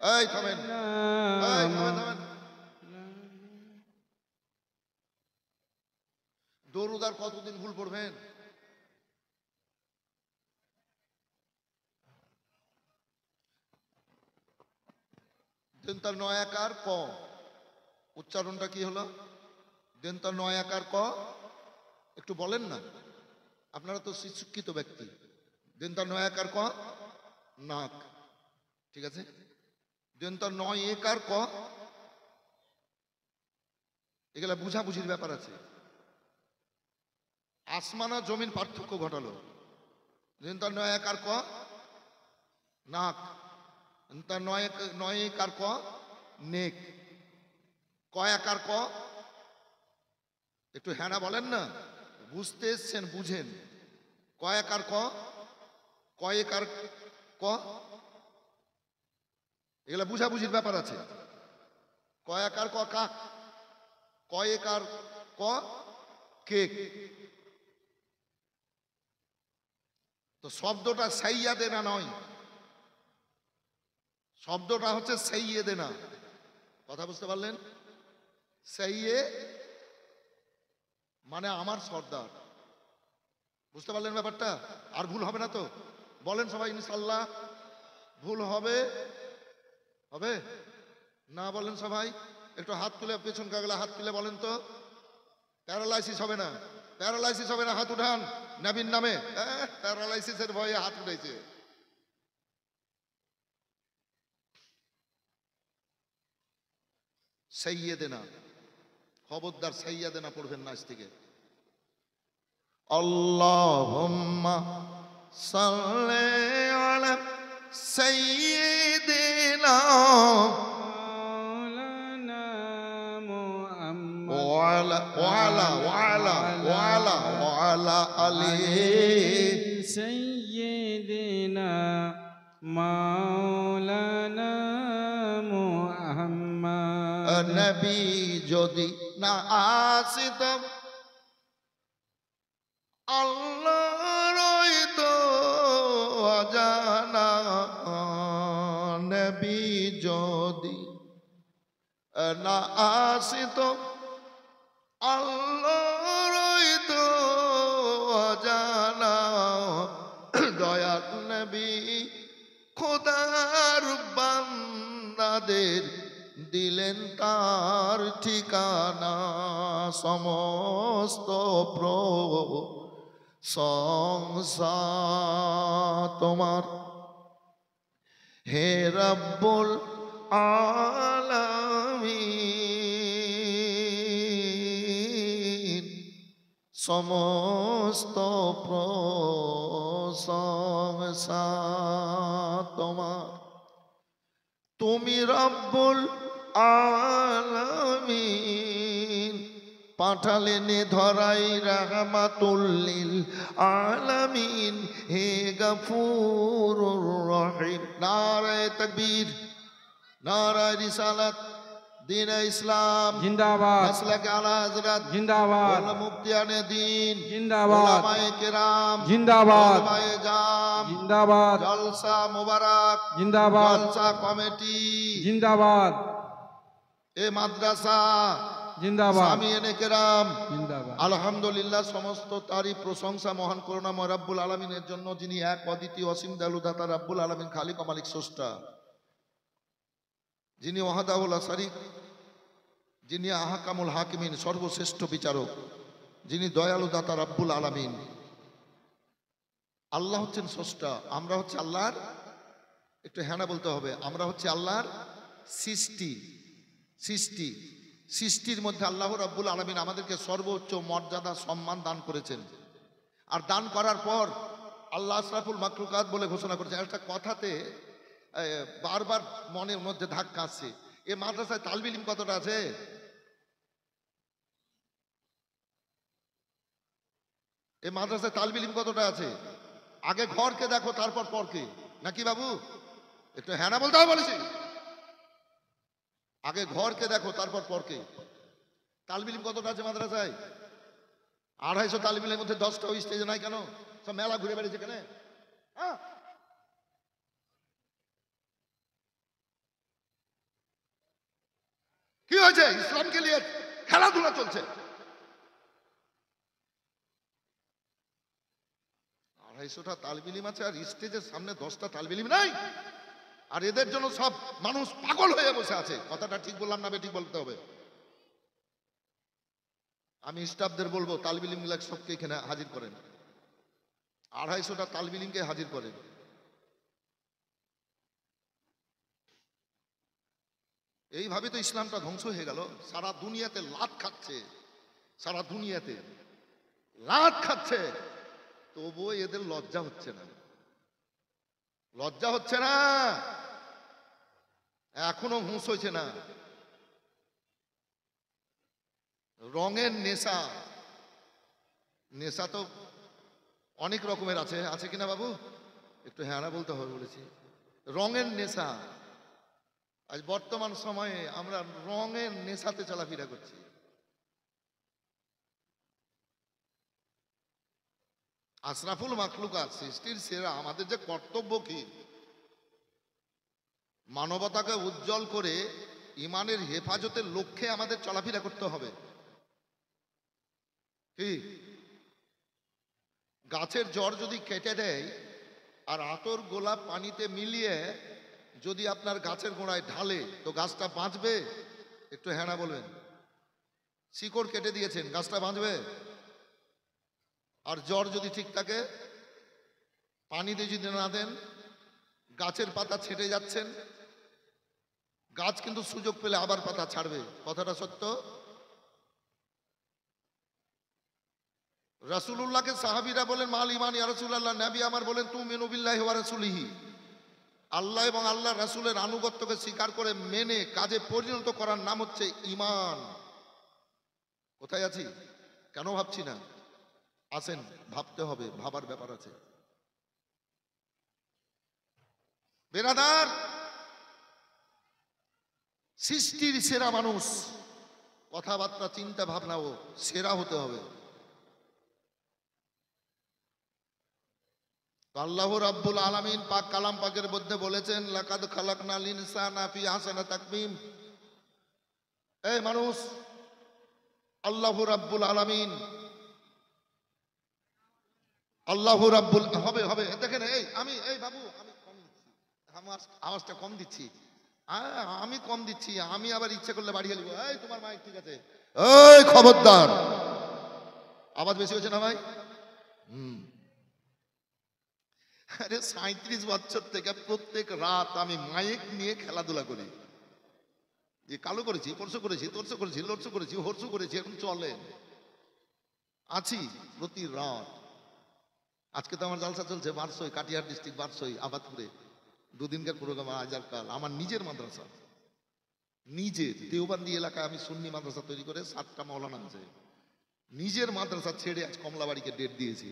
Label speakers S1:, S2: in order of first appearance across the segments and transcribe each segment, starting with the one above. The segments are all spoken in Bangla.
S1: এই থামেন, এই থামেন থামেন। দরুদ আর কতদিন ভুল পড়বেন? দেন্তার নয় আকার ক, উচ্চারণটা কি হলো? দেন্তার নয় আকার ক, একটু বলেন না, আপনারা তো শিক্ষিত ব্যক্তি। দেন্তার নয় আকার ক, নাক, ঠিক আছে। দেন্তার নয় একার ক, এগুলা বুঝাবুঝির ব্যাপার আছে। আসমান আর জমিন পার্থক্য ঘটালো। দেন্তার নয় আকার ক, নাক। তার নয় একার ক, নেক। কয় আকার ক, একটু হ্যাঁ না বলেন না, বুঝতে এসছেন বুঝেন। কয় আকার ক, কয় একার ক, এগুলা বুঝাবুঝির ব্যাপার আছে। কয় আকার ক কাক, কয় একার ক কেক। তো শব্দটা সাইয়াদেনা নয়, শব্দটা হচ্ছে সাইয়েদেনা। কথা বুঝতে পারলেন? সাইয়ে মানে আমার সর্দার। বুঝতে পারলেন ব্যাপারটা? আর ভুল হবে না তো? বলেন সবাই ইনশাল্লাহ। ভুল হবে? হবে না বলেন সবাই। একটু হাত তুলে, পেছন কাগলা হাত তুলে বলেন তো। প্যারালাইসিস হবে না, প্যারালাইসিস হবে না, হাত উঠান নবীর নামে। প্যারালাইসিসের ভয়ে হাত উঠেছে। সাইয়েদেনা, খবরদার সাইয়েদেনা পড়বেন না আজ থেকে। আল্লাহুম্মা সাল্লি আলা সাইয়্যিদিনা
S2: মাওলানা মুহাম্মদ
S1: ওয়ালা আলি
S2: সাইয়্যিদিনা মাওলানা মুহাম্মদ।
S1: নবী যদি না আসিতাম আল্লাহর তো অজানা, নবী যদি না আসিত আল্লাহর তো অজানা, দয়ার নবী খোদার বান্দাদের দিলেন তার ঠিকানা। সমস্ত সংসার তোমার হে রব্বুল আলামিন, সমস্ত প্রশংসা তোমার। তুমি রব্বুল আলামিন, পাঠালেন ধরাই রাহমাতুল লিল আলামিন, হে গফুরুর রহিম। নারায়ে তাকবীর, নারায়ে রিসালাত, দ্বীন ইসলাম
S2: জিন্দাবাদ,
S1: মাসলাকে আলা হযরত
S2: জিন্দাবাদ,
S1: ওয়াল মুফতিয়ানে দ্বীন
S2: জিন্দাবাদ,
S1: উলামায়ে কেরাম
S2: জিন্দাবাদ,
S1: উলামায়ে জাম
S2: জিন্দাবাদ,
S1: জলসা মুবারক
S2: জিন্দাবাদ,
S1: জলসা কমিটি
S2: জিন্দাবাদ,
S1: এ মাদ্রাসা
S2: জিন্দাবাদ,
S1: সামিয়ানে কেরাম
S2: জিন্দাবাদ।
S1: আলহামদুলিল্লাহ। সমস্ত তারই প্রশংসা মহান করুণাময় রব্বুল আলামিনের জন্য, যিনি এক অদ্বিতীয় অসীম দয়ালু দাতা রব্বুল আলামিন, খালিক ও মালিক স্রষ্টা, যিনি ওয়াহদাহুল লা শারীক, যিনি আহকামুল হাকিমিন, সর্বশ্রেষ্ঠ বিচারক, যিনি দয়ালু দাতা রব্বুল আলামিন। আল্লাহ হচ্ছেন স্রষ্টা, আমরা হচ্ছে আল্লাহর, একটু হ্যাঁ না বলতে হবে, আমরা হচ্ছে আল্লাহর সৃষ্টি। সৃষ্টি সৃষ্টির মধ্যে আল্লাহ রাব্বুল আলামিন আমাদেরকে সর্বোচ্চ মর্যাদা সম্মান দান করেছেন। আর দান করার পর আল্লাহ আশরাফুল মাখলুকাত বলে ঘোষণা করেছেন। একটা কথাতে বারবার মনের মধ্যে ধাক্কা আসছে, এ মাদ্রাসায় তালবিল ইলম কতটা আছে? এ মাদ্রাসায় তালবিল ইলম কতটা আছে? আগে ঘরকে দেখো তারপর পরকে, নাকি বাবু? একটু হ্যাঁ না বলতে হবে বলেছি। আগে ঘরকে দেখো তারপর পরকে। তালবিল ইলম কতটা আছে মাদ্রাসায়? 250 তালবিলের মধ্যে 10টা ওই স্টেজে নাই কেন? সব মেলা ঘুরে বেড়েছে কেন? কি হয়েছে? ইসলামকে নিয়ে খেলাধুলা চলছে। 250টা তালিব ইলম আছে আর স্টেজের সামনে 10টা তালিব ইলম নাই, আর এদের জন্য সব মানুষ পাগল হয়ে বসে আছে। কথাটা ঠিক বললাম না বেঠিক বলতে হবে? আমি স্টাফদের বলবো তালিব ইলম গুলা সবকে এখানে হাজির করেন, 250টা তালিব ইলমকে হাজির করেন। এইভাবে তো ইসলামটা ধ্বংস হয়ে গেল। সারা দুনিয়াতে লাত খাচ্ছে, সারা দুনিয়াতে লাত খাচ্ছে, তবুও এদের লজ্জা হচ্ছে না, লজ্জা হচ্ছে না, এখনো হুঁশ হয়েছে না। রঙের নেশা, নেশা তো অনেক রকমের আছে, আছে কিনা বাবু? একটু হ্যাঁ না বলতে হবে বলেছি। রঙের নেশা, আজ বর্তমান সময়ে আমরা রঙের নেশাতে চলাফেরা করছি। আশরাফুল মাখলুকাত, সৃষ্টির সেরা, আমাদের যে কর্তব্য কি, মানবতাকে উজ্জ্বল করে ইমানের হেফাজতের লক্ষ্যে আমাদের চলাফেরা করতে হবে। কি গাছের জড় যদি কেটে দেয় আর আতর গোলাপ পানিতে মিলিয়ে যদি আপনার গাছের গোড়ায় ঢালে, তো গাছটা বাঁচবে? একটু হ্যাঁ না বলবেন। শিকড় কেটে দিয়েছেন, গাছটা বাঁচবে? আর জড় যদি ঠিক থাকে, পানিতে যদি না দেন, গাছের পাতা ছেটে যাচ্ছেন, গাছ কিন্তু সুযোগ পেলে আবার পাতা ছাড়বে। কথাটা সত্য। রাসূলুল্লাহকে সাহাবীরা বলেন মাল ঈমান ইয়া রাসূলুল্লাহ, নবী আমার বলেন তুমিনু বিল্লাহি ওয়া রাসূলিহি, আল্লাহ এবং আল্লাহ রাসূলের আনুগত্যকে স্বীকার করে মেনে কাজে পরিণত করার নাম হচ্ছে ঈমান। কোথায় আছি? কেন ভাবছি না? আসেন, ভাবতে হবে, ভাবার ব্যাপার আছে। বেরাদার, সৃষ্টির সেরা মানুষ, কথাবার্তা চিন্তা ভাবনাও সেরা হতে হবে। আল্লাহ রাব্বুল আলামিন পাক কালাম পাকের মধ্যে বলেছেন লাকাদ খালাকনাল ইনসানা ফি আহসানি তাকওয়িম। এই মানুষ, আল্লাহ রাব্বুল আলামিন, আল্লাহ রাব্বুল হবে হবে দেখেন, এই বাবু আমি কম দিচ্ছি, আমার আওয়াজটা কম দিচ্ছি, আমি কম দিচ্ছি, আমি আবার ইচ্ছে করলে বাড়িয়ে নিব। এই তোমার মাইক ঠিক আছে? এই খবরদার, আওয়াজ বেশি হচ্ছে না ভাই? আরে 37 বছর থেকে প্রত্যেক রাত আমি মাইক নিয়ে খেলাধুলা করি। যে কালো করেছি, পরশু করেছি, তরশু করেছি, লড়শু করেছি, হরসু করেছি, এখন চলে আছি প্রতি রাত। আজকে তো আমার জালসা চলছে বারসই, কাটিহার ডিস্ট্রিক্ট বারসই, আবাদপুরে 2 দিনকার প্রোগ্রাম। আজ আর কাল আমার নিজের মাদ্রাসা, নিজের দেওবন্দি এলাকায় আমি সুন্নি মাদ্রাসা তৈরি করে 7টা মাওলানা আছে। নিজের মাদ্রাসা ছেড়ে আজ কমলাবাড়িকে ডেট দিয়েছি,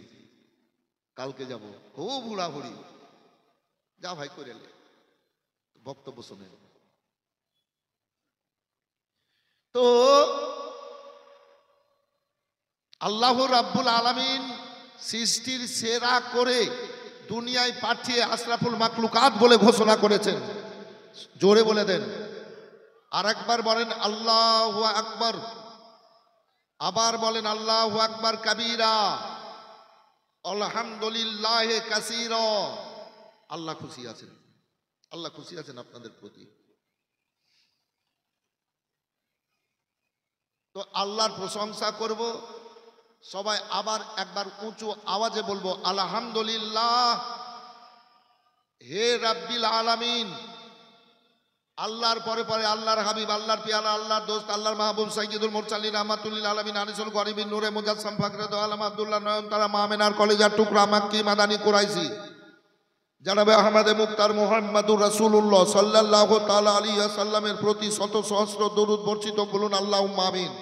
S1: কালকে যাব। ও বুড়া বুড়ি যা ভাই করে বক্তব্য শোনেন তো। আল্লাহ রাব্বুল আলামিন সৃষ্টির সেরা করে দুনিয়ায় পাঠিয়ে আশরাফুল মাখলুকাত বলে ঘোষণা করেছেন। জোরে বলে দেন, আর একবার বলেন আল্লাহু আকবার, আবার বলেন আল্লাহু আকবার কাবীরা, আলহামদুলিল্লাহ কাসীরা। আল্লাহ খুশি আছেন, আল্লাহ খুশি আছেন আপনাদের প্রতি। তো আল্লাহর প্রশংসা করব, সবাই আবার একবার উঁচু আওয়াজে বলবো আলহামদুলিল্লাহ। হে রাব্বিল আলামিন, আল্লাহর পরে পরে আল্লাহর হাবিব, আল্লাহর পিয়ারা, আল্লাহর দোস্ত, আল্লাহর মাহবুব সাইয়্যিদুল মুরসালিন রাহমাতুল্লিল আলামিন আনিসুল গরিবিন নূরে মুজাসসাম ফাকরে দো আলম আব্দুল্লাহ নয়নতারা মামিনার কলেজার টুকরা মাক্কি মাদানী কুরাইশি জনাবে আহমদে মুক্তার মুহাম্মাদুর রাসূলুল্লাহ সাল্লাল্লাহু তাআলা আলাইহি ওয়াসাল্লামের প্রতি শত সহস্র দরুদ বর্ষিত বলুন আল্লাহুম্মা আমিন।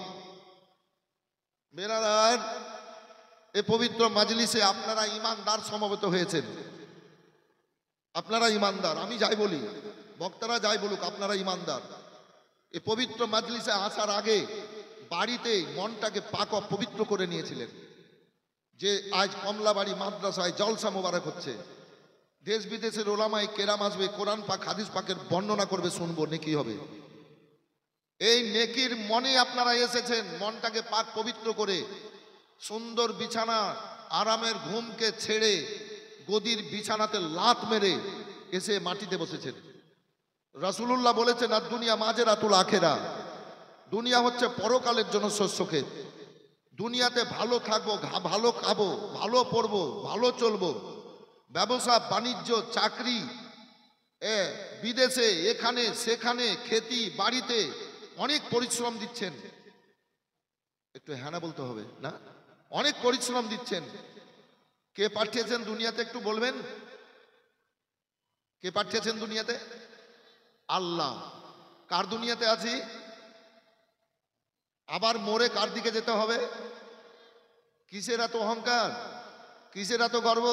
S1: বেরাদার, এই পবিত্র মাজলিসে আপনারা ঈমানদার সমবেত হয়েছেন, আপনারা ঈমানদার। আমি যাই বলি, বক্তারা যাই বলুক, আপনারা ঈমানদার। এই পবিত্র মাজলিসে আসার আগে বাড়িতে মনটাকে পাক পবিত্র করে নিয়েছিলেন যে আজ কমলাবাড়ি মাদ্রাসায় জলসা মোবারক হচ্ছে, দেশ বিদেশের ওলামায়ে কেরাম আসবে, কোরআন পাক হাদিস পাকের বর্ণনা করবে, শুনবো, নেকি হবে। এই নেকির মনে আপনারা এসেছেন, মনটাকে পাক পবিত্র করে সুন্দর বিছানা আরামের ঘুমকে ছেড়ে গদির বিছানাতে লাত মেরে এসে মাটিতে বসেছেন। রাসূলুল্লাহ বলেছেন, আর দুনিয়া মাজেরাতুল আখেরা, দুনিয়া হচ্ছে পরকালের জন্য শস্যক্ষেত। দুনিয়াতে ভালো থাকবো, ভালো খাবো, ভালো পড়বো, ভালো চলবো, ব্যবসা বাণিজ্য চাকরি, বিদেশে এখানে সেখানে, খেতি বাড়িতে অনেক পরিশ্রম দিচ্ছেন। একটু হ্যাঁ বলতে হবে না, অনেক পরিশ্রম দিচ্ছেন। কে পাঠিয়েছেন দুনিয়াতে একটু বলবেন? কে পাঠিয়েছেন দুনিয়াতে? আল্লাহ। কার দুনিয়াতে আছি? আবার মরে কার দিকে যেতে হবে? কিসের এত অহংকার, কিসের এত গর্ব,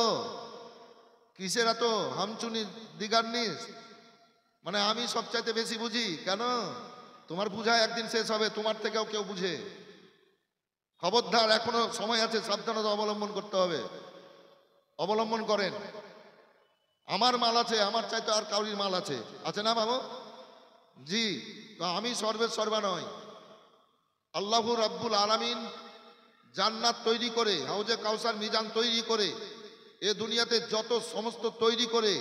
S1: কিসের এত হামচুনি দিগান্নিস? মানে আমি সবচাইতে বেশি বুঝি কেন? তোমার বুঝা একদিন শেষ হবে, তোমার থেকেও কেউ বুঝে। খবরদার, এখনো সময় আছে, সাবধানতা অবলম্বন করতে হবে। অবলম্বন করেন। আমার মাল আছে, আমার চাইতে আর কাউরির মাল আছে, আছে না বাবু? জি, তো আমি সর্বের সর্বা নয়। আল্লাহ রাব্বুল আলামিন জান্নাত তৈরি করে, হাউজে কাউসার মিজান তৈরি করে, এ দুনিয়াতে যত সমস্ত তৈরি করে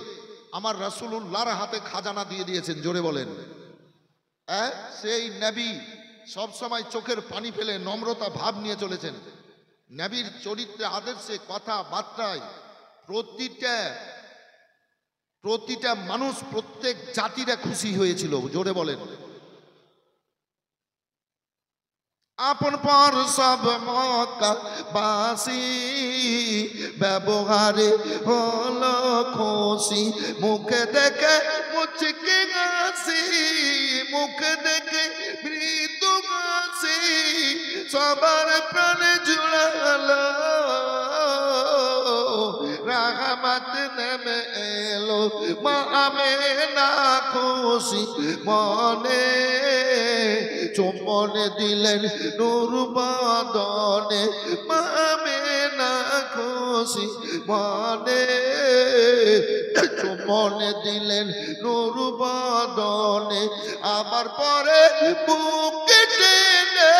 S1: আমার রাসূলুল্লাহর হাতে খাজানা দিয়ে দিয়েছেন। জোরে বলেন। সেই নবী সবসময় চোখের পানি ফেলে নম্রতা ভাব নিয়ে চলেছেন। নবীর চরিত্রে, আদর্শে, কথা বার্তায় প্রতিটা মানুষ, প্রত্যেক জাতিরা খুশি হয়েছিল। জোরে বলেন। আপন পর সব মক্কাবাসী ব্যবহারে হলো খুশি, মুখে দেখে মুচকি হাসি, মুখে দেখে মৃদু হাসি, সবার প্রাণে জুড়ালো রাহমাত নেমে এলো। মা আমেনা খুশি মনে চুম্বন দিলেন নূর বদনে। মা আমেনা খুশি মনে চুম্বন দিলেন নূর বদনে। আমার পরে বুকে টেনে,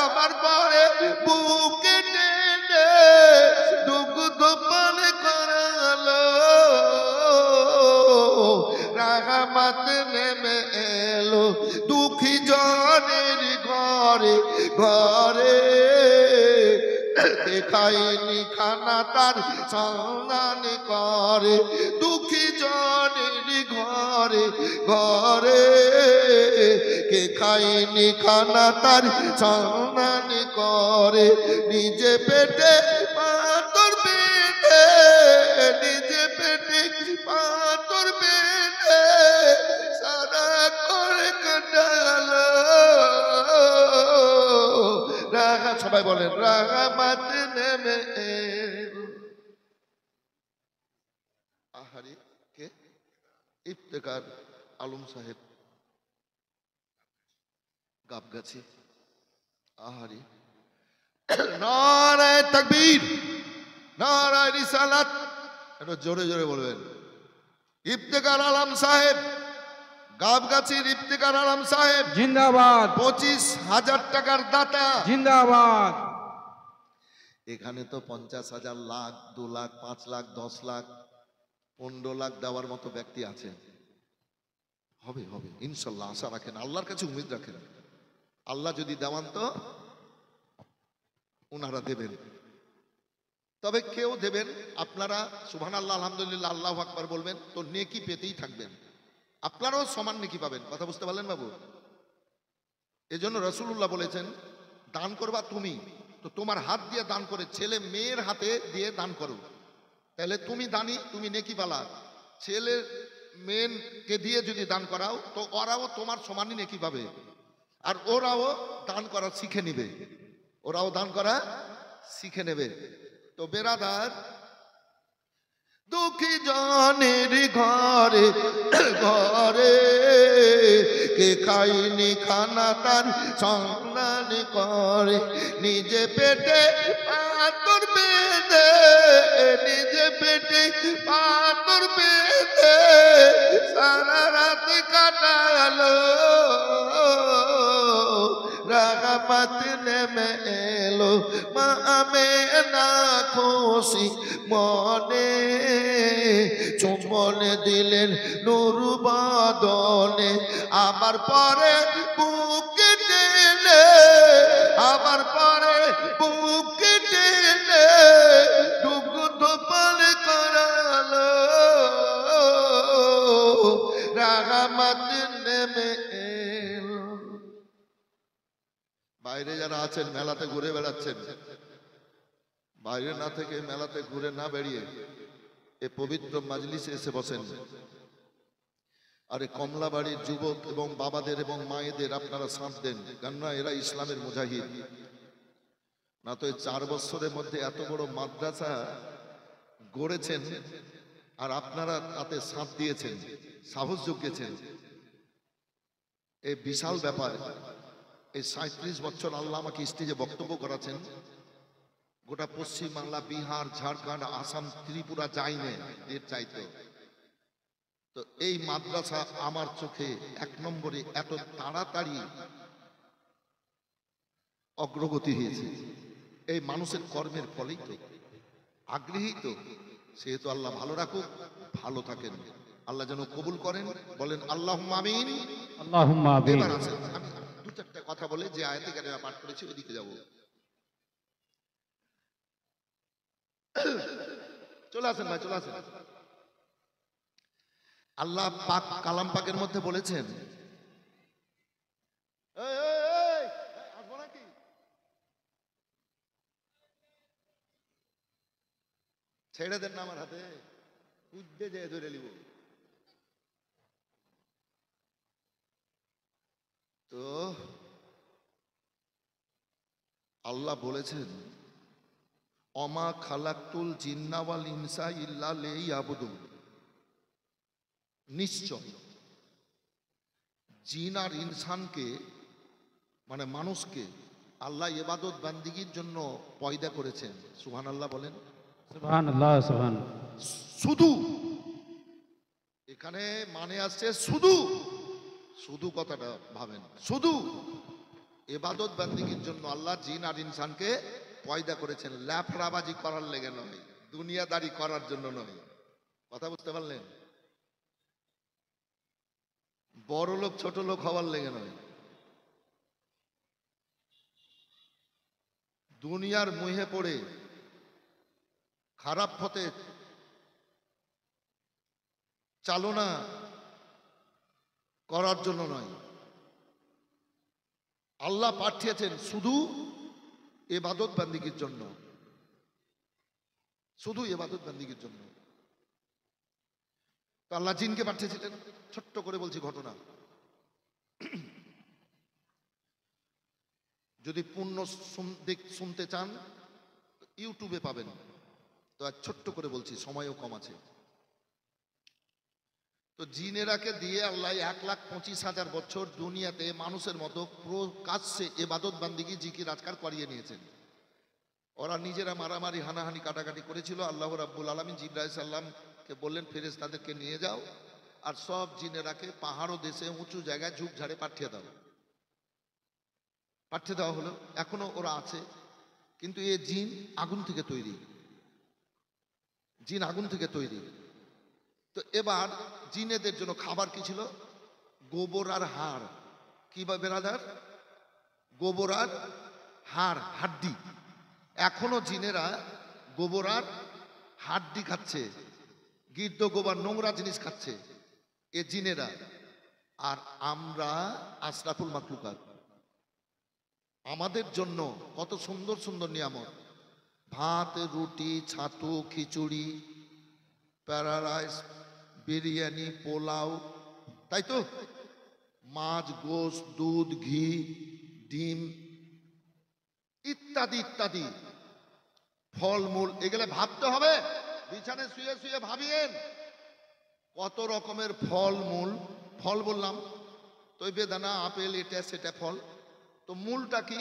S1: আমার পরে বুকে টেনে দুগ্ধ পান করালো রাহমাত নেমে এলো। দুঃখী জনের ঘরে ঘরে খাইনি খানা তার সন্ধান করে। দুঃখী জনের ঘরে ঘরে কে খাইনি খানা তার সন্ধান করে। নিজে পেটে পাথর পেটে, নিজে পেটে পাথর পেটে সারা করে কাটালো। রাগা, সবাই বলেন রাহমাত নেমে এলো। আহারে, কে? ইফতেখার আলম সাহেব, গাবগাছি। আহারে, নারায়ে তাকবীর, নারায়ে রিসালাত। এটা জোরে জোরে বলবেন। ইফতেখার আলম সাহেব, গাবগাছির ইফতেখার আলম সাহেব
S2: জিন্দাবাদ।
S1: 25,000 টাকার দাতা।
S2: জিন্দাবাদ।
S1: এখানে তো 50,000, লাখ, 2 লাখ, 5 লাখ, 10 লাখ, 15 লাখ দেওয়ার মতো ব্যক্তি আছে। হবে হবে ইনশাল্লাহ, আশা রাখেন, আল্লাহর কাছে উম্মীদ রাখেন। আল্লাহ যদি দেওয়ান তো ওনারা দেবেন। তবে কেউ দেবেন, আপনারা সুবহানাল্লাহ, আলহামদুলিল্লাহ, আল্লাহু আকবার বলবেন, তো নেকি পেতেই থাকবেন। আপনারাও সমান নেকি পাবেন। কথা বুঝতে পারলেন বাবু? এজন্য রাসূলুল্লাহ বলেছেন, দান করবা তুমি, তো তোমার হাত দিয়ে দান করে ছেলে মেয়ের হাতে দিয়ে দান করো, তাহলে তুমি দানি, তুমি নেকি পালা। ছেলে মেয়েকে দিয়ে যদি দান করাও তো ওরাও তোমার সমানই নেকি পাবে, আর ওরাও দান করা শিখে নিবে, ওরাও দান করা শিখে নেবে। তো বেরাদার, দুঃখী জনের ঘরে ঘরে কে খাইনি খানা তার সন্ধান করে। নিজে পেটে পাথর বেঁধে, নিজে পেটে পাথর বেঁধে সারা রাত কাটালো রাহমত নেমে এলো মা আমেনা খুশি মনে চুম্বন দিলেন নূর বদনে আমার পরে বুকে টেনে আমার পরে বুকে টেনে দুগ্ধ পান করালো রাহমত নেমে এলো। বাইরে যারা আছেন মেলাতে ঘুরে বেড়াচ্ছেন, বাইরে না থেকে মেলাতে ঘুরে না বেরিয়ে এ পবিত্র মাজলিসে এসে বসেন। আরে কমলাবাড়ির যুবক এবং বাবাদের এবং মায়েদের আপনারা সাথ দেন, কেননা এরা ইসলামের মুজাহিদ। না তো এই 4 বছরের মধ্যে এত বড় মাদ্রাসা গড়েছেন আর আপনারা তাতে সাথ দিয়েছেন, সাহস জুগিয়েছেন। এই বিশাল ব্যাপার। এই 37 বছর আল্লাহ আমাকে স্টেজে বক্তব্য করাছেন, গোটা পশ্চিমবাংলা, বিহার, ঝাড়খণ্ড, আসাম, ত্রিপুরা যায়নি এর চাইতে। তো এই মাদ্রাসা আমার চোখে 1 নম্বরে এত তাড়াতাড়ি অগ্রগতি হয়েছে এই মানুষের কর্মের ফলেই তো, আগ্রহী তো। সেহেতু আল্লাহ ভালো রাখুক, ভালো থাকেন, আল্লাহ যেন কবুল করেন। বলেন আল্লাহুম্মা আমিন।
S2: আল্লাহুম্মা আমিন।
S1: এবার আসেন, আমি 2-4টা কথা বলে যে আয়াতে কারিমা পাঠ করেছি ওইদিকে যাব। চলে আসেন ভাই, চলে আসেন। আল্লাহ পাক কালাম পাকের মধ্যে বলেছেন, আসবো নাকি? ছেড়ে দেন না আমার হাতে, কুদ্দে যেয়ে ধরে নিব। তো আল্লাহ বলেছেন, অমা খালাকুল জিন্না ওয়াল ইনসা ইল্লা লিয়াবুদুন। নিশ্চয় জিন আর ইনসানকে মানে মানুষকে আল্লাহ ইবাদত বান্দিগির জন্য পয়দা করেছেন। সুবহানাল্লাহ বলেন।
S2: সুবহানাল্লাহ, সুবহানাল্লাহ।
S1: শুধু এখানে মানে আসছে শুধু, শুধু কথাটা ভাবেন, শুধু ইবাদত বান্দিগির জন্য আল্লাহ জিন আর ইনসানকে পয়দা করেছেন, লাফরাবাজি করার লেগে নয়, দুনিয়াদারি করার জন্য নয়। কথা বুঝতে পারলেন? বড় লোক ছোট লোক হওয়ার লেগে নয়, দুনিয়ার মুহে পড়ে খারাপ পথে চালনা করার জন্য নয়। আল্লাহ পাঠিয়েছেন শুধু ইবাদত বান্দিগির জন্য, শুধু ইবাদত বান্দিগির জন্য। তো আল্লাহ জিনকে পাঠিয়েছিলেন। ছোট্ট করে বলছি ঘটনা, যদি পূর্ণ শুনতে চান ইউটিউবে পাবেন। তো আর ছোট্ট করে বলছি, সময়ও কম আছে। তো জিনেরাকে দিয়ে আল্লাহ 1,25,000 বছর দুনিয়াতে মানুষের মতো প্রকাশ্যে ইবাদত বান্দিগি জিকির আজকার করিয়ে নিয়েছেন। ওরা নিজেরা মারামারি হানাহানি কাটাকাটি করেছিল। আল্লাহ রাব্বুল আলামিন জিবরাইল সাল্লামকে বললেন, ফেরেশতাদেরকে নিয়ে যাও আর সব জিনেরাকে পাহাড় দেশে উঁচু জায়গায় ঝুপঝাড়ে পাঠিয়ে দাও। পাঠিয়ে দেওয়া হলো। এখনো ওরা আছে, কিন্তু এ জিন আগুন থেকে তৈরি, জিন আগুন থেকে তৈরি। তো এবার জিনেদের জন্য খাবার কি ছিল? গোবর আর হাড়। কি বা বেরাদার? গোবর আর হাড়, হাড্ডি। এখনো জিনেরা গোবর আর হাড্ডি খাচ্ছে, গির্দ গোবর নোংরা জিনিস খাচ্ছে এ জিনেরা। আর আমরা আশরাফুল মাখলুকাত, আমাদের জন্য কত সুন্দর সুন্দর নিয়ামত, ভাত, রুটি, ছাতু, খিচুড়ি, প্যারা রাইস, বিরিয়ানি, পোলাও, তাই তো, মাছ, গোশত, দুধ, ঘি, ডিম ইত্যাদি ইত্যাদি, ফলমূল। এগুলো ভাবতে হবে, বিছানায় শুয়ে শুয়ে ভাবিয়েন কত রকমের ফলমূল। ফল বললাম তো বেদানা, আপেল, এটা সেটা ফল। তো মূলটা কি?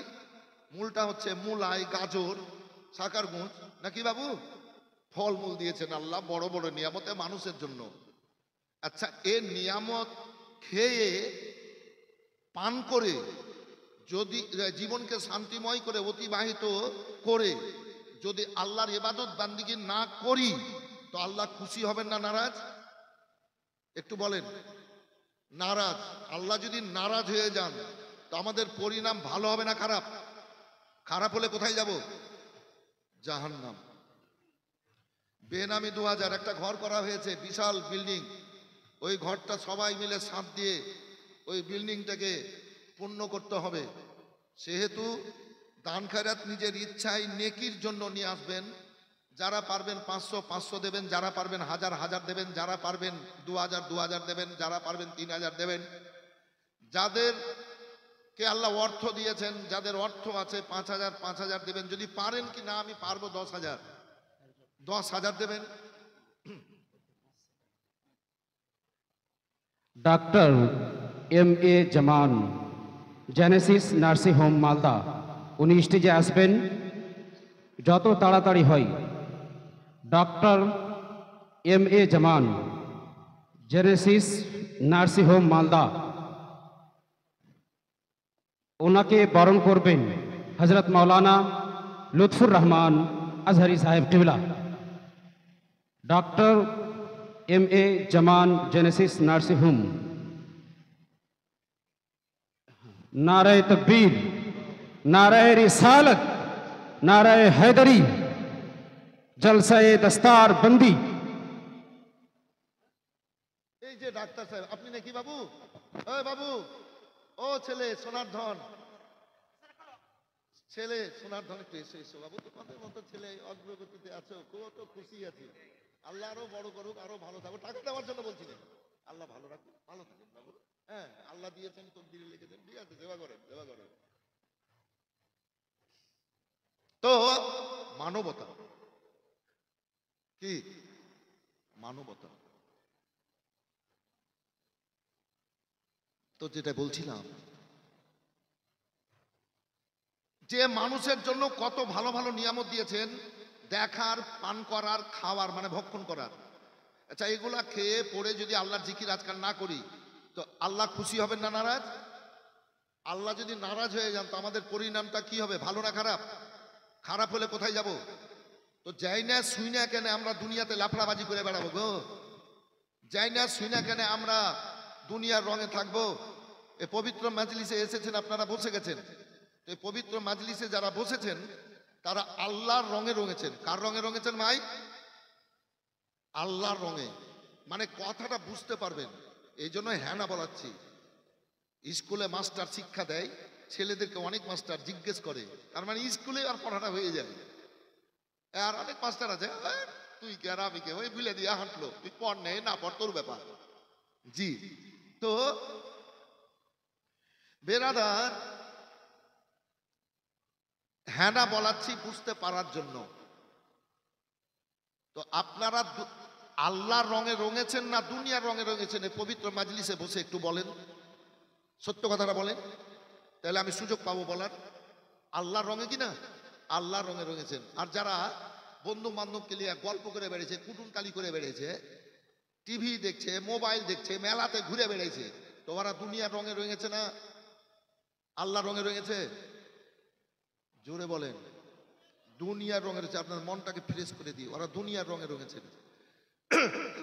S1: মূলটা হচ্ছে মূলাই, গাজর, সাকারগুঞ্জ, নাকি বাবু? ফলমূল দিয়েছেন আল্লাহ, বড় বড় নিয়ামতে মানুষের জন্য। আচ্ছা, এ নিয়ামত খেয়ে পান করে যদি জীবনকে শান্তিময় করে অতিবাহিত করে যদি আল্লাহর ইবাদত বান্দিগি না করি তো আল্লাহ খুশি হবেন না নারাজ? একটু বলেন। নারাজ। আল্লাহ যদি নারাজ হয়ে যান তো আমাদের পরিণাম ভালো হবে না খারাপ? খারাপ হলে কোথায় যাব? জাহান্নাম। বেনামি 2000 একটা ঘর করা হয়েছে, বিশাল বিল্ডিং। ওই ঘরটা সবাই মিলে সাথ দিয়ে ওই বিল্ডিংটাকে পূর্ণ করতে হবে। সেহেতু দান খয়রাত নিজের ইচ্ছায় নেকির জন্য নিয়ে আসবেন। যারা পারবেন 500 500 দেবেন, যারা পারবেন 1000 1000 দেবেন, যারা পারবেন 2000 2000 দেবেন, যারা পারবেন 3000 দেবেন। যাদেরকে আল্লাহ অর্থ দিয়েছেন, যাদের অর্থ আছে 5000 5000 দেবেন। যদি পারেন কি না আমি পারবো 10,000 10,000 দেবেন।
S2: Doctor M.A. Zaman, Genesis nursing home Malda, উনি স্টেজে আসবেন যত তাড়াতাড়ি হয়। Doctor M.A. Zaman, Genesis nursing home Malda, ওনাকে বরণ করবেন হজরত মৌলানা লুৎফুর রহমান আজহারি সাহেব টিবলা। Doctor M.A. Zaman, Genesis nursing home. नारे तकबीर, नारे रिसालत, नारे हैदरी, जलसाए दस्तार बंदी।
S1: এই যে ডাক্তার সাহেব, আপনি নাকি বাবু? ওই বাবু, ও ছেলে সোনার ধন, ছেলে সোনার ধন, একটু এসো এসো বাবু। তোমাদের মতো ছেলে অগ্রগতিতে আছো, কত খুশি আছি। আল্লাহ আরো বড় করুক, আরো ভালো থাকো। টাকা দেওয়ার জন্য বলছিলেন, আল্লাহ ভালো রাখুন, ভালো থাকুন বাবু। হ্যাঁ, আল্লাহ দিয়েছেন, তকদিরে লিখেছেন, ঠিক আছে, সেবা করেন সেবা করেন। তো মানবতা কি? মানবতা। তো যেটা বলছিলাম, যে মানুষের জন্য কত ভালো ভালো নিয়ামত দিয়েছেন, দেখার, পান করার, খাওয়ার মানে ভক্ষণ করার। আচ্ছা, এগুলা খেয়ে পড়ে যদি আল্লাহর জিকির আজকাল না করি তো আল্লাহ খুশি হবেন না নারাজ? আল্লাহ যদি নারাজ হয়ে যান তো আমাদের পরিণামটা কি হবে? ভালো না খারাপ? খারাপ হলে কোথায় যাব? তো যাই না শুই না কেন আমরা দুনিয়াতে লাফড়াবাজি করে বেড়াবো গো? যাই না শুই না কেন আমরা দুনিয়ার রঙে থাকবো? এ পবিত্র মাজলিসে এসেছেন, আপনারা বসে গেছেন। তো এই পবিত্র মাজলিসে যারা বসেছেন তারা আল্লাহর রঙে রঙেছেন। কার রঙে রঙেছেন ভাই? আল্লাহর রঙে। মানে কথাটা বুঝতে পারবেন। এই জন্য হ্যাঁ না বলাচ্ছি। স্কুলে মাস্টার শিক্ষা দেয়, ছেলেদেরকে অনেক মাস্টার জিজ্ঞেস করে, তার মানে স্কুলে আর পড়াটা হয়ে যায়। আর অনেক মাস্টার আছে, তুই কে আর আমি কে, ওই বিলে দিয়ে হাঁটলো, তুই পড় নেই না পড় তোর ব্যাপার। জি। তো বেরাদার, হ্যাঁ না বলাচ্ছি বুঝতে পারার জন্য। তো আপনারা আল্লাহর রঙে রঙেছেন না দুনিয়ার রঙে রঙেছেন? এই পবিত্র মাজলিসে বসে একটু বলেন, সত্য কথাটা বলেন, তাহলে আমি সুযোগ পাবো বলার। আল্লাহর রঙে কি না? আল্লাহর রঙে রঙেছেন। আর যারা বন্ধু বান্ধবকে নিয়ে গল্প করে বেড়েছে, কুটুমকালি করে বেড়েছে, টিভি দেখছে, মোবাইল দেখছে, মেলাতে ঘুরে বেড়েছে, তো ওরা দুনিয়ার রঙে রঙেছে না আল্লাহর রঙে রঙেছে? জোরে বলেন। দুনিয়ার রঙে রয়েছে। আপনার মনটাকে ফ্রেশ করে দিয়ে ওরা দুনিয়ার রঙে রঙেছে।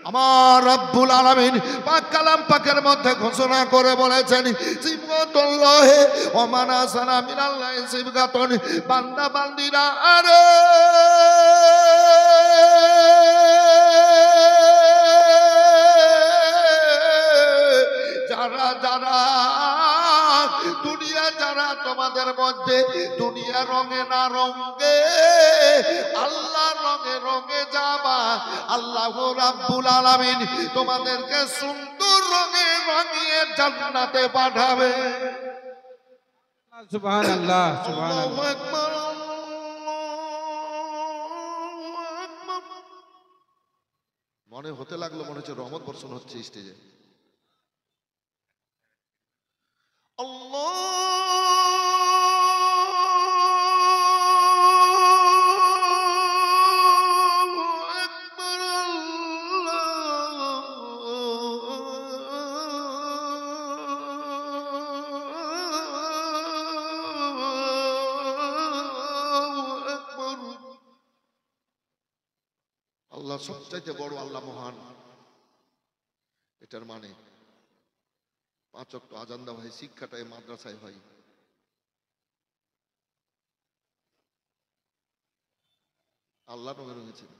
S1: আমার রব্বুল আলামিন পাক কালাম পাকের মধ্যে ঘোষণা করে বলেছেন, সিবগাতুল্লাহি ওয়া মান আসানা মিনাল্লাহি সিবগাতুন। বান্দা বান্দিরা আরে যারা যারা দুনিয়া, যারা তোমাদের মধ্যে দুনিয়া রঙে না রঙে আল্লাহ রঙে রঙে যাবা, আল্লাহ রাব্বুল আলামিন তোমাদেরকে সুন্দর রঙে রঙিয়ে জান্নাতে পাঠাবে।
S2: সুবহানাল্লাহ,
S1: আল্লাহু
S2: সুবহানাল্লাহ।
S1: আকবার। মনে হতে লাগলো মনে হচ্ছে রহমত বর্ষণ হচ্ছে স্টেজে। আল্লাহ সবচাইতে বড়, আল্লাহ মহান। এটার মানে 5 ওয়াক্ত আজান দেওয়া হয়, শিক্ষাটা এই মাদ্রাসায় হয়। আল্লাহ নবী রয়েছেন।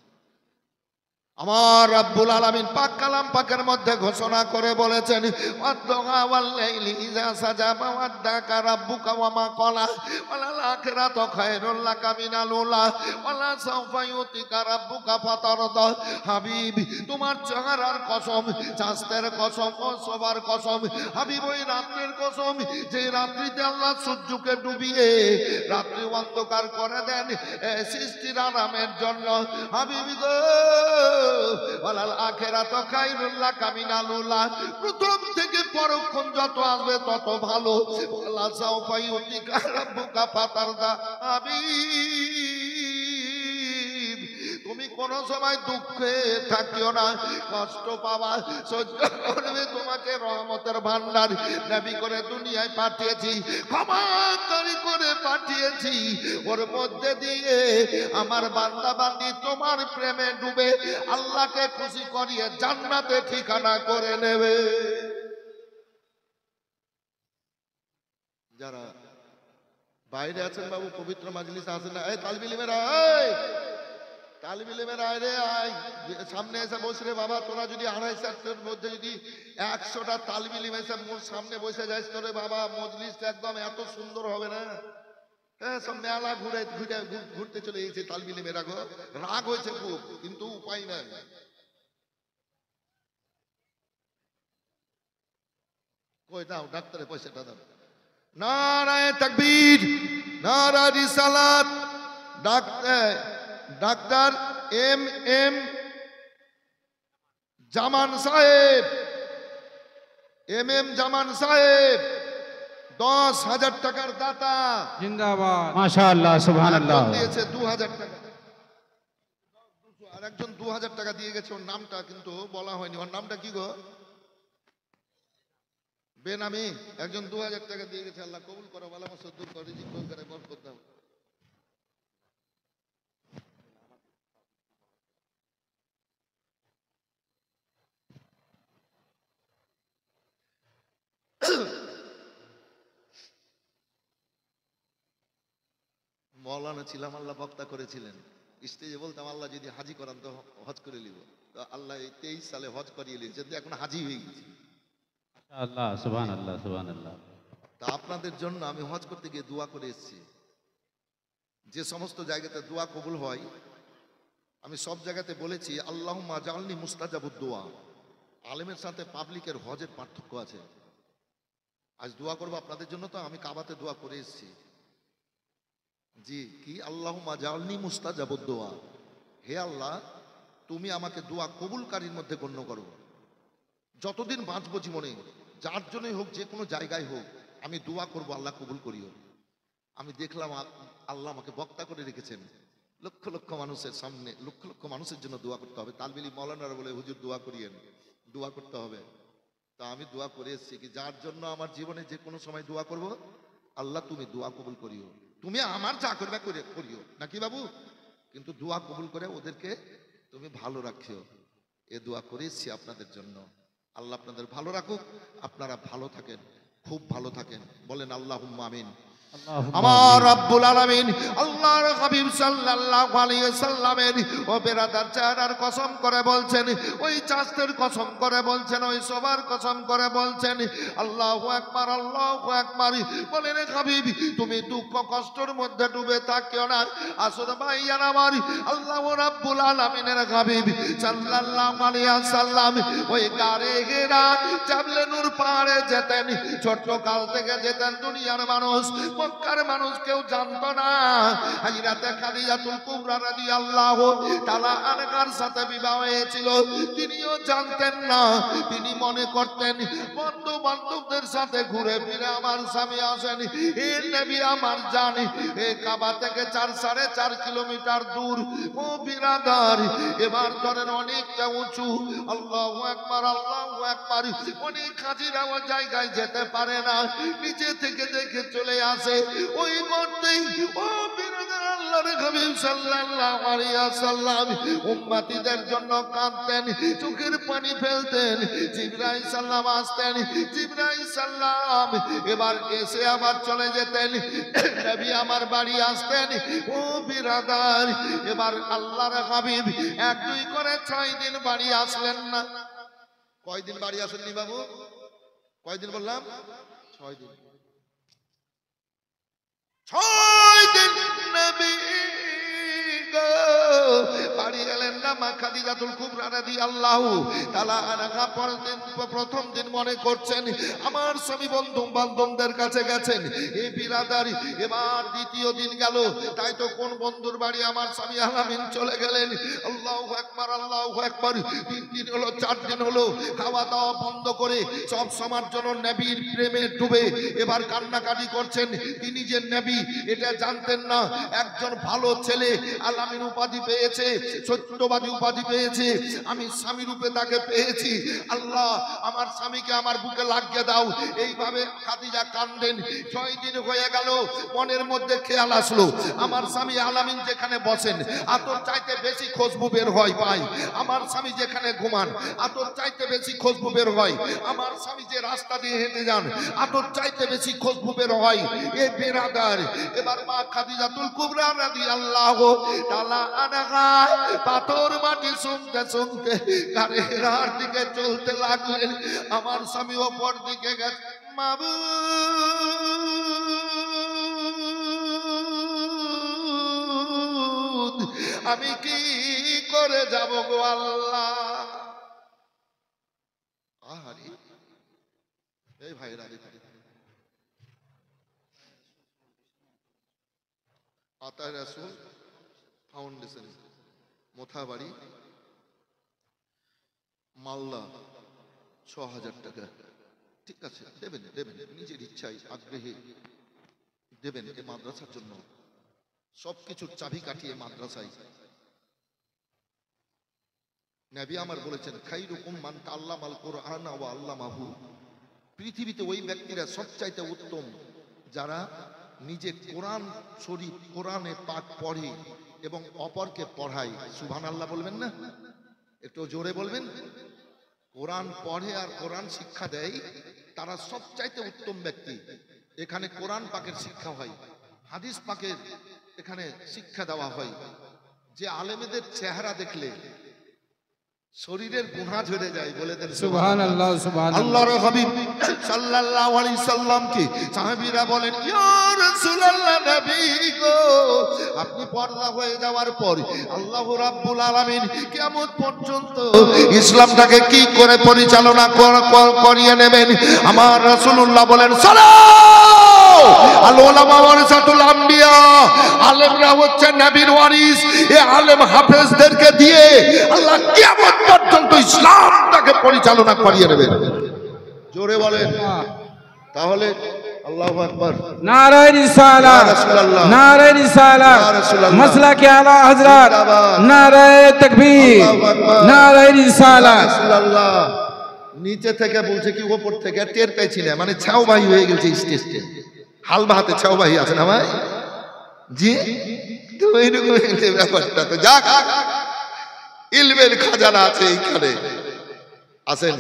S1: আমার রাব্বুল আলামিন পাক কালাম পাকের মধ্যে ঘোষণা করে বলেছেন, ওয়াদ-দুহা ওয়াল-লাইলি ইযা সাজা ওয়াদ্দাকা রাব্বুকা ওয়া মা ক্বালা ওয়ালাল আখিরাতু খায়রুল লাকা মিনাল উলা ওয়ালা সাওফা ইউতিকা রাব্বুকা ফাতারদা। হাবিব, তোমার চেহারার কসম, চাঁদের কসম ও সবার কসম, হাবিব ওই রাত্রির কসম যে রাত্রিতে আল্লাহ সূর্যকে ডুবিয়ে রাত্রি অন্ধকার করে দেন সৃষ্টির আরামের জন্য। হাবিব গো, ওয়ালাল আখিরাতু খায়রুল লাকা মিনাল উলা, প্রথম থেকে পরক্ষণ যত আসবে তত ভালো। ওয়ালা সাওফা ইউতিকা রাব্বুকা ফাতারদা। হাবিব, তুমি কোন সময় দুঃখে থাকিও না, কষ্ট পাবা সহ্য করবে। তোমাকে রহমতের ভান্ডার নবী করে দুনিয়ায় পাঠিয়েছি, ক্ষমাকারী করে পাঠিয়েছি। ওর মধ্যে দিয়ে আমার বান্দা বান্দি তোমার প্রেমে ডুবে আল্লাহকে খুশি করিয়ে জান্নাতে ঠিকানা করে নেবে। যারা বাইরে আছেন বাবু, পবিত্র মাজলিসে আছেন না, এই তালিব ইলমেরা, এই তালিব ইলমেরা, আয় রে আয়, সামনে এসে বস রে বাবা। তোরা যদি 250-এর মধ্যে যদি 100টা তালিব ইলম এসে মোর সামনে বসে যাইস তোরে বাবা, মজলিসটা একদম এত সুন্দর হবে না। হ্যাঁ, সব মেলা ঘুরতে চলে গেছে তালিব ইলমেরা গো। রাগ হয়েছে খুব, কিন্তু উপায় নাই। কই দাও ডাক্তারের পয়সাটা দাও। নারায়ে তাকবীর, নারা রিসালাত। ডাক্তার এম জামান সাহেব, এম জামান সাহেব 10,000 টাকার দাতা,
S2: জিন্দাবাদ, মাশাআল্লাহ, সুবহানাল্লাহ।
S1: দিয়েছে 2,000 টাকা। আর একজন 2,000 টাকা দিয়ে গেছে, ওর নামটা কিন্তু বলা হয়নি। ওর নামটা কি গো? বেনামি। একজন 2,000 টাকা দিয়ে গেছে। আল্লাহ কবুল করো, ভালো মতো দূর করে, রিজিক করে, বরকত দাও। মৌলানা ছিলাম, আল্লাহ বক্তা করেছিলেন। স্টেজে বলতাম, আল্লাহ যদি হাজি করান তো হজ করে নিব। তো আল্লাহ এই 23 সালে হজ করিয়ে নিয়েছে, এখন হাজি হয়ে গেছি।
S2: আল্লাহ, সুবহানাল্লাহ, সুবহানাল্লাহ।
S1: তা আপনাদের জন্য আমি হজ করতে গিয়ে দোয়া করে এসেছি। যে সমস্ত জায়গাতে দোয়া কবুল হয়, আমি সব জায়গাতে বলেছি আল্লাহুম্মা জাআলনি মুস্তাজাবুদ দোয়া। আলেমের সাথে পাবলিকের হজের পার্থক্য আছে। আজ দোয়া করবো আপনাদের জন্য, তো আমি কাবাতে দোয়া করে এসেছি। জি, কি আল্লাহুম্মা জাআলনি মুস্তাজাবুদ দোয়া, হে আল্লাহ তুমি আমাকে দোয়া কবুলকারীর মধ্যে গণ্য করো। যতদিন বাঁচবো জীবনে, যার জন্যই হোক, যে কোনো জায়গায় হোক, আমি দোয়া করব আল্লাহ কবুল করিও। আমি দেখলাম আল্লাহ আমাকে বক্তা করে রেখেছেন। লক্ষ লক্ষ মানুষের সামনে, লক্ষ লক্ষ মানুষের জন্য দোয়া করতে হবে। তালবিলি মৌলানারা বলে, হুজুর দোয়া করিয়েন, দোয়া করতে হবে। তা আমি দোয়া করে এসেছি কি, যার জন্য আমার জীবনে যে কোনো সময় দোয়া করব, আল্লাহ তুমি দোয়া কবুল করিও। তুমি আমার যা করবে করে করিও নাকি বাবু, কিন্তু দোয়া কবুল করে ওদেরকে তুমি ভালো রাখিও। এ দোয়া করে এসেছি আপনাদের জন্য। আল্লাহ আপনাদের ভালো রাখুক, আপনারা ভালো থাকেন, খুব ভালো থাকেন। বলেন আল্লাহুম্মা আমিন। আমার রাব্বুল আলামিন আল্লাহর হাবিব সাল্লাল্লাহু আলাইহি সাল্লামের ও বেরাদার চেহারার কসম করে বলছেন, ওই চাঁদের কসম করে বলছেন, ওই সবার কসম করে বলছেন, আল্লাহু আকবার, আল্লাহু আকবার। বলেন হাবিব, তুমি দুঃখ কষ্টের মধ্যে ডুবে থাকিও না। আসলে ভাইয়ার আমার, আল্লাহ রাব্বুল আলামিনের হাবিব সাল্লাল্লাহু আলাইহি সাল্লাম ওই গারে হেরা জাবলে নূর পাহাড়ে যেতেন। ছোট্ট কাল থেকে যেতেন। দুনিয়ার মানুষ, মক্কার মানুষ কেউ জানতো না হযরতে খাদিজাতুল কুবরা রাদিয়াল্লাহু তাআলা আনহার সাথে বিবাহ হয়েছিল। তিনিও জানতেন না। তিনি মনে করতেন বন্ধু বান্ধবদের সাথে ঘুরে ফিরে আমার স্বামী আসেন। এ নবী আমার জানি, এ কাবা থেকে 4.5 কিলোমিটার দূর। ও বিরাদার, এবার ধরেন অনেকটা উঁচু। আল্লাহু আকবার, আল্লাহু আকবার। অনেক হাজিরা ওই জায়গায় যেতে পারে না, নিচে থেকে দেখে চলে আসে। ওই করতেই ও বিরাদার আল্লাহর হাবিব সাল্লাল্লাহু আলাইহি ওয়াসাল্লাম উম্মতিদের জন্য কাঁদতেন, চোখের পানি ফেলতেন। জিবরাইল সাল্লাম আসতেন, জিবরাইল সাল্লাম এবার এসে আবার চলে যেতেন। নবী আমার বাড়ি আসতেন। ও বিরাদার, এবার আল্লাহর হাবিব 1-2 করে 6 দিন বাড়ি আসলেন না। কয়দিন বাড়ি আসেননি বাবু? কয়দিন বললাম? 6 দিন। 6 দিন নবী গো বাড়ি গেলেন না। মা খাদিজাতুল কুবরা রাদিয়াল্লাহু তাআলা আনহা প্রথম দিন মনে করছেন আমার স্বামী বন্ধু বান্ধবদের কাছে গেছেন। এই বিরাদারি এবার দ্বিতীয় দিন গেল, তাই তো কোন বন্ধুর বাড়ি আমার স্বামী আলামিন চলে গেলেন। আল্লাহু আকবার, আল্লাহু আকবার। 3 দিন হলো, 4 দিন হলো, খাওয়া দাওয়া বন্ধ করে সব সময়ের জন্য নবীর প্রেমে ডুবে এবার কান্নাকাটি করছেন। তিনি যে নবী এটা জানতেন না। একজন ভালো ছেলে আলামিন উপাধি পেয়েছে, সত্যবাদী উপাধি পেয়েছে, আমি স্বামী রূপে তাকে পেয়েছি। আল্লাহ আমার স্বামীকে আমার বুকে লাগিয়ে দাও। এইভাবে খাদিজা কান্দেন। 6 দিন হয়ে গেল, মনের মধ্যে খেয়াল আসলো আমার স্বামী আলামিন যেখানে বসেন আতর চাইতে বেশি খুশবু বের হয় পাই। আমার স্বামী যেখানে ঘুমান আতর চাইতে বেশি খুশবু বের হয়। আমার স্বামী যে রাস্তা দিয়ে হেঁটে যান আতর চাইতে বেশি খুশবু বের হয়। এ বেরাদার, এবার মা খাদিজাতুল কুবরা রাদিয়াল্লাহু তাআলা আনহা পাথর মাটি শুনতে শুনতে গাড়ির দিকে চলতে লাগলেন। আমার স্বামী ওপর দিকে গেছে। মাবুদ, আমি কি করে যাব গো আল্লাহ? আহারে এই ভাইরা আতা রাসূল ফাউন্ডেশন, মোথাবাড়ি, মালদা, ৬,০০০ টাকা। ঠিক আছে, দেবেন দেবেন, নিজের ইচ্ছায় আগ্রহে দেবেন এই মাদ্রাসার জন্য। সবকিছুর চাবি কাটিয়ে মাদ্রাসায়। নবী আমার বলেছেন খাইরুকুম মান তাআল্লামাল কুরআনা ওয়া আল্লামাহু। পৃথিবীতে ওই ব্যক্তিরা সবচাইতে উত্তম যারা নিজে কোরআন শরীফ, কোরআনে পাক পড়ে এবং অপরকে পড়ায়। সুবহানাল্লাহ বলবেন না? একটু জোরে বলবেন। কোরআন পড়ে আর কোরআন শিক্ষা দেয়, তারা সবচাইতে উত্তম ব্যক্তি। এখানে কোরআন পাকের শিক্ষা হয়, হাদিস পাকের এখানে শিক্ষা দেওয়া হয়। যে আলেমেদের চেহারা দেখলে শরীরের গুনাহ ঝরে যায়, বলে দেন
S2: সুবহানাল্লাহ, সুবহানাল্লাহ।
S1: আল্লাহর হাবিব সাল্লাল্লাহু আলাইহি সাল্লামকে সাহাবীরা বলেন ইয়া রাসূলুল্লাহ, নবী গো আপনি পর্দা হয়ে যাওয়ার পর আল্লাহ রাব্বুল আলামিন কিয়ামত পর্যন্ত ইসলামটাকে কি করে পরিচালনা করিয়ে নেবেন? আমার রাসূলুল্লাহ বলেন সালাম আল উলামা ওয়ারাসাতুল আম্বিয়া। আলেমরা হচ্ছে নবীর ওয়ারিস। এই আলেম হাফেজদেরকে দিয়ে আল্লাহ কিয়ামত পর্যন্ত ইসলামটাকে পরিচালনা করিয়ে নেবেন। জোরে বলেন। তাহলে আল্লাহু আকবার,
S2: নারায়ে রিসালাত, নারায়ে রিসালাত, মাসলাকে আলা হযরত, নারায়ে তাকবীর, নারায়ে রিসালাত।
S1: নিচে থেকে বলছে কি উপর থেকে টের পেয়েছি না, মানে ছাউবাহি হয়ে গেছে স্টেজে। হালবা হাতে ছাউবাহি আছে না ভাই? জি, তো এইরকম ব্যাপারটা। তো যাক, ইলমের খাজানা আছে এইখানে। আসেন,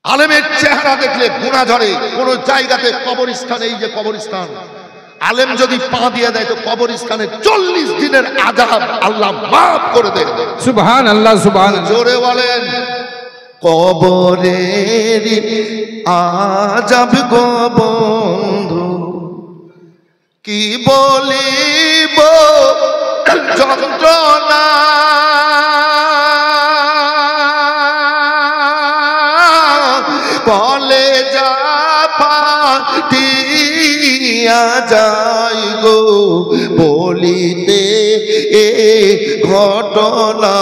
S1: আলেমের চেহারা দেখলে গুনাহ ঝরে। কোন জায়গাতে কবরস্থান, এই যে কবরস্থান, আলেম যদি পা দিয়ে দেয় তো কবরস্থানে 40 দিনের আযাব আল্লাহ মাফ করে দেয়।
S2: সুবহানাল্লাহ, সুবহানাল্লাহ।
S1: জোরে বলেন। কবরের আযাব গো বন্ধু কি বলিব যন্ত্রণা, বলে যা ফাটিয়া যাই গো বলিতে এ ঘটনা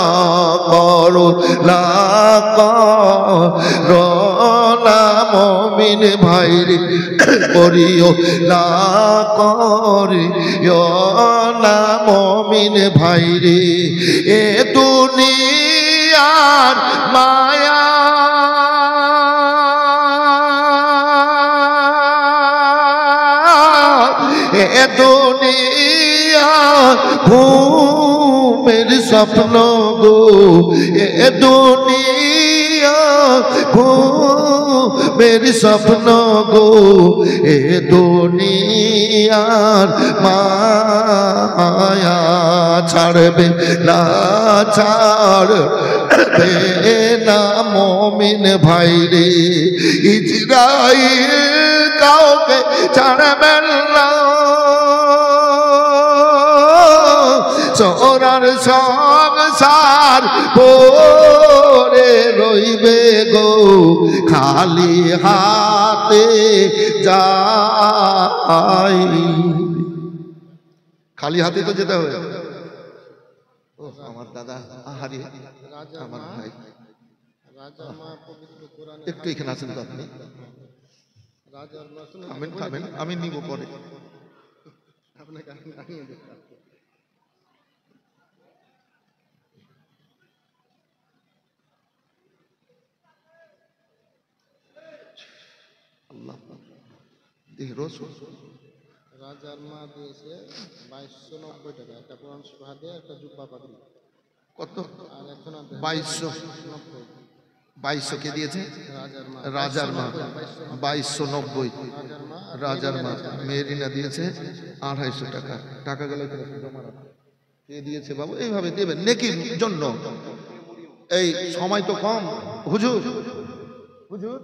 S1: করো না করোনা মমিন ভাইরে করিও না করিও না মমিন ভাইরে। এ দুনিয়ার মায়া দুনিয়া ঘুমের স্বপ্ন গো, এ দুনিয়া ঘুমের স্বপ্ন গো, এ দুনিয়ার মায়া ছাড়বে না, ছাড়বে না মুমিন ভাই রে। ইজরাইল কাউকে ছাড়বেন না, সোনার সংসার পরে রইবে গো, খালি হাতে যাই। খালি হাতে তো যেতে হবে। ও আমার দাদা, আহারে আমার ভাই, একটু এখানে আছেন তো আপনি? খাবেন খাবেন, আমি নিব পরে। আল্লাহ
S3: রাজার মা দিয়েছে 2290 টাকা, একটা কোরআন শরীফ দিয়ে একটা জুব্বা পাগড়ি।
S1: কত?
S3: আর এখন
S1: 2200। 2200 কে দিয়েছে?
S3: রাজার মা।
S1: রাজার মা 2290।
S3: রাজার মা
S1: রাজার মা মেরিনা দিয়েছে 250 টাকা। টাকা গেল জমা রাখা। কে দিয়েছে বাবু? এইভাবে দেবেন নেকির জন্য। এই সময় তো কম। হুজুর হুজুর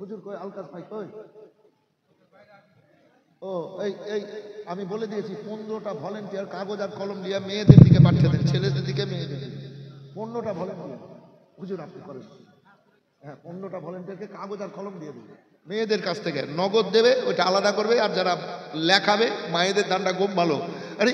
S1: হুজুর কই? আলকাস ভাই কই? ও এই এই আমি বলে দিয়েছি 15টা ভলেন্টিয়ার কাগজ আর কলম নিয়ে মেয়েদের দিকে পাঠিয়ে দেন, ছেলেদের দিকে মেয়েদের দিকে। 15টা ভলেন্টিয়ার হুজুর আপনি করেন। হ্যাঁ 15টা ভলেন্টিয়ারকে কাগজ আর কলম দিয়ে দেবে, মেয়েদের কাছ থেকে নগদ দেবে, ওইটা আলাদা করবে। আর যারা লেখাবে মায়েদের দানটা খুব ভালো। আরে